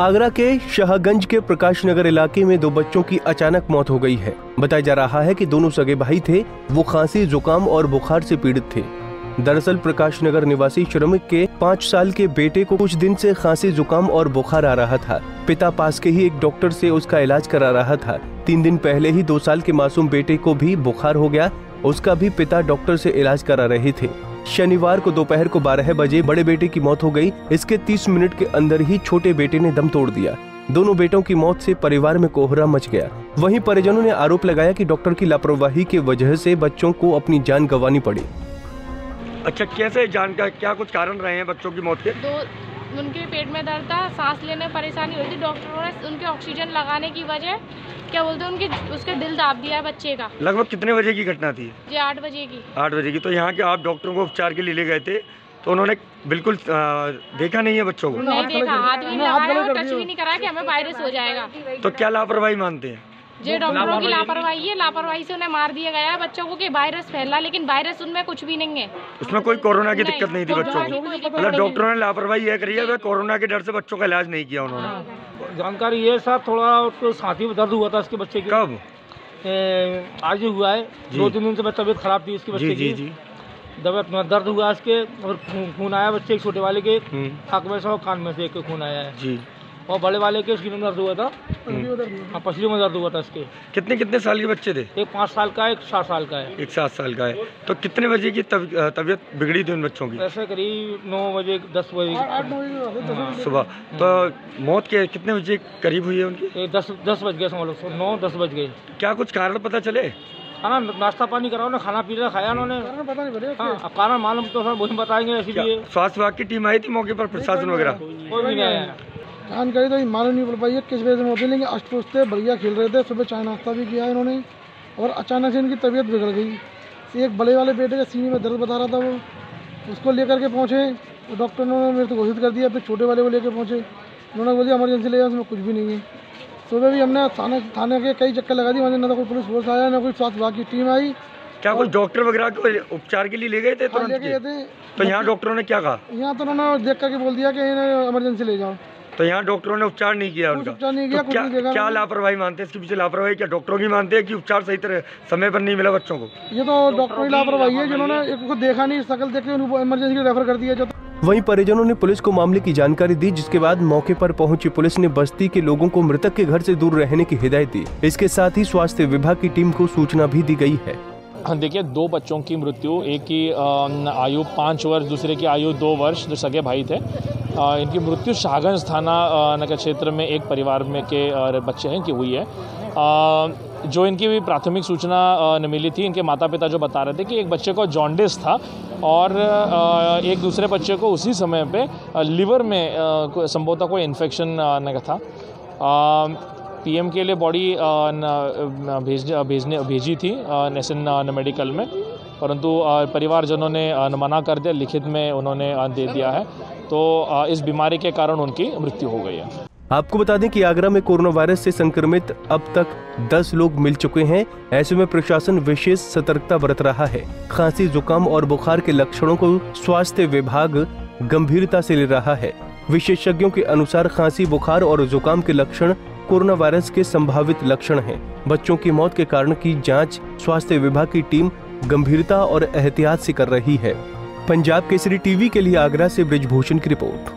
आगरा के शाहगंज के प्रकाश नगर इलाके में दो बच्चों की अचानक मौत हो गई है। बताया जा रहा है कि दोनों सगे भाई थे। वो खांसी, जुकाम और बुखार से पीड़ित थे। दरअसल प्रकाश नगर निवासी श्रमिक के 5 साल के बेटे को कुछ दिन से खांसी, जुकाम और बुखार आ रहा था। पिता पास के ही एक डॉक्टर से उसका इलाज करा रहा था। 3 दिन पहले ही 2 साल के मासूम बेटे को भी बुखार हो गया। उसका भी पिता डॉक्टर से इलाज करा रहे थे। शनिवार को दोपहर को 12 बजे बड़े बेटे की मौत हो गई। इसके 30 मिनट के अंदर ही छोटे बेटे ने दम तोड़ दिया। दोनों बेटों की मौत से परिवार में कोहरा मच गया। वहीं परिजनों ने आरोप लगाया कि डॉक्टर की लापरवाही की वजह से बच्चों को अपनी जान गंवानी पड़ी। अच्छा, कैसे जान का क्या कुछ कारण रहे हैं बच्चों की मौत के? उनके पेट में दर्द था, सांस लेने में परेशानी हुई थी। डॉक्टरों ने उनके ऑक्सीजन लगाने की वजह क्या बोलते हैं उसके दिल दाब दिया है बच्चे का। लगभग कितने बजे की घटना थी? जी 8 बजे की। 8 बजे की। तो यहाँ के आप डॉक्टरों को उपचार के लिए ले गए थे, तो उन्होंने बिल्कुल देखा नहीं है बच्चों को? नहीं देखा, हाथ भी नहीं लगाया और टच भी नहीं करा कि हमें वायरस हो जाएगा। तो क्या लापरवाही मानते हैं? जो डॉक्टरों की लापरवाही है, लापरवाही से उन्हें मार दिया गया है बच्चों को कि वायरस फैला, लेकिन वायरस उनमें कुछ भी नहीं है। उसमें कोई कोरोना की दिक्कत नहीं थी बच्चों को? मतलब डॉक्टरों ने लापरवाही यह करी है, कोरोना के डर से बच्चों का इलाज नहीं किया उन्होंने। जानकारी ये साहब, थोड़ा छाती में दर्द हुआ था उसके बच्चे के। कब? आज ही हुआ है। 2-3 दिन से तबीयत खराब थी उसके बच्चे की। तबीयत दर्द हुआ उसके और खून आया बच्चे के, छोटे वाले के आँख में से और कान में से एक खून आया है जी। और बड़े वाले के सीने में दर्द हुआ था, पसली में दर्द हुआ था उसके। कितने साल के बच्चे थे? एक 5 साल का है, एक 7 साल का है। एक 7 साल का है। तो कितने बजे की तबीयत बिगड़ी थी उन बच्चों की? ऐसे करीब 9 बजे 10 बजे सुबह। तो मौत के कितने बजे करीब हुई है उनकी? 10 बज गए, समझ लो 9-10 बज गए। क्या कुछ कारण पता चले? खाना नाश्ता पानी कराओ ना, खाना पीना खाया उन्होंने। हाँ, कारण मालूम तो सब वही बताएंगे। इसीलिए स्वास्थ्य विभाग की टीम आई थी मौके पर, प्रशासन वगैरह? कोई भी नहीं आया। जानकारी तो मालूम नहीं पड़ पाई है किस वजह से मौत हुई, लेकिन अष्ट पुष्ट बढ़िया खेल रहे थे। सुबह चाय नाश्ता भी किया इन्होंने और अचानक से इनकी तबीयत बिगड़ गई। एक बड़े वाले बेटे के सीने में दर्द बता रहा था, वो उसको लेकर के पहुँचे तो डॉक्टर ने मेरे को घोषित कर दिया। फिर छोटे वाले को लेकर पहुँचे, उन्होंने बोल दिया इमरजेंसी ले जाओ, उसमें कुछ भी नहीं है। सुबह भी हमने थाने के कई चक्कर लगा दिए, ना तो कोई पुलिस फोर्स आया, ना कोई स्वास्थ्य विभाग की टीम आई। क्या कोई डॉक्टर वगैरह को उपचार के लिए ले गए थे? तो लेके गए थे। तो यहाँ डॉक्टरों ने क्या कहा? यहाँ तो उन्होंने देख करके बोल दिया कि इन्हें इमरजेंसी ले जाओ। तो यहाँ डॉक्टरों ने उपचार नहीं किया उनका? उपचार नहीं किया। तो क्या लापरवाही मानते हैं इसके पीछे? लापरवाही क्या डॉक्टरों की मानते हैं कि उपचार सही तरह समय पर नहीं मिला बच्चों को? ये तो डॉक्टरों की लापरवाही है, जिन्होंने एक को देखा नहीं, शकल देख के उनको इमरजेंसी रेफर कर दिया। वहीं परिजनों ने पुलिस को मामले की जानकारी दी, जिसके बाद मौके पर पहुंची पुलिस ने बस्ती के लोगों को मृतक के घर से दूर रहने की हिदायत दी। इसके साथ ही स्वास्थ्य विभाग की टीम को सूचना भी दी गई है। देखिए, 2 बच्चों की मृत्यु, एक की आयु 5 वर्ष, दूसरे की आयु 2 वर्ष, जो सगे भाई थे। इनकी मृत्यु शाहगंज थाना नगर क्षेत्र में एक परिवार में के बच्चे हैं की हुई है। जो इनकी भी प्राथमिक सूचना मिली थी, इनके माता पिता जो बता रहे थे कि एक बच्चे को जॉन्डिस था और एक दूसरे बच्चे को उसी समय पे लिवर में संभवतः कोई इन्फेक्शन था। पीएम के लिए बॉडी भेजी थी नेशन मेडिकल में, परंतु परिवारजनों ने मना कर दिया, लिखित में उन्होंने दे दिया है। तो इस बीमारी के कारण उनकी मृत्यु हो गई है। आपको बता दें कि आगरा में कोरोना वायरस से संक्रमित अब तक 10 लोग मिल चुके हैं। ऐसे में प्रशासन विशेष सतर्कता बरत रहा है। खांसी, जुकाम और बुखार के लक्षणों को स्वास्थ्य विभाग गंभीरता से ले रहा है। विशेषज्ञों के अनुसार खांसी, बुखार और जुकाम के लक्षण कोरोना वायरस के संभावित लक्षण हैं। बच्चों की मौत के कारण की जांच स्वास्थ्य विभाग की टीम गंभीरता और एहतियात से कर रही है। पंजाब केसरी टीवी के लिए आगरा से ब्रिजभूषण की रिपोर्ट।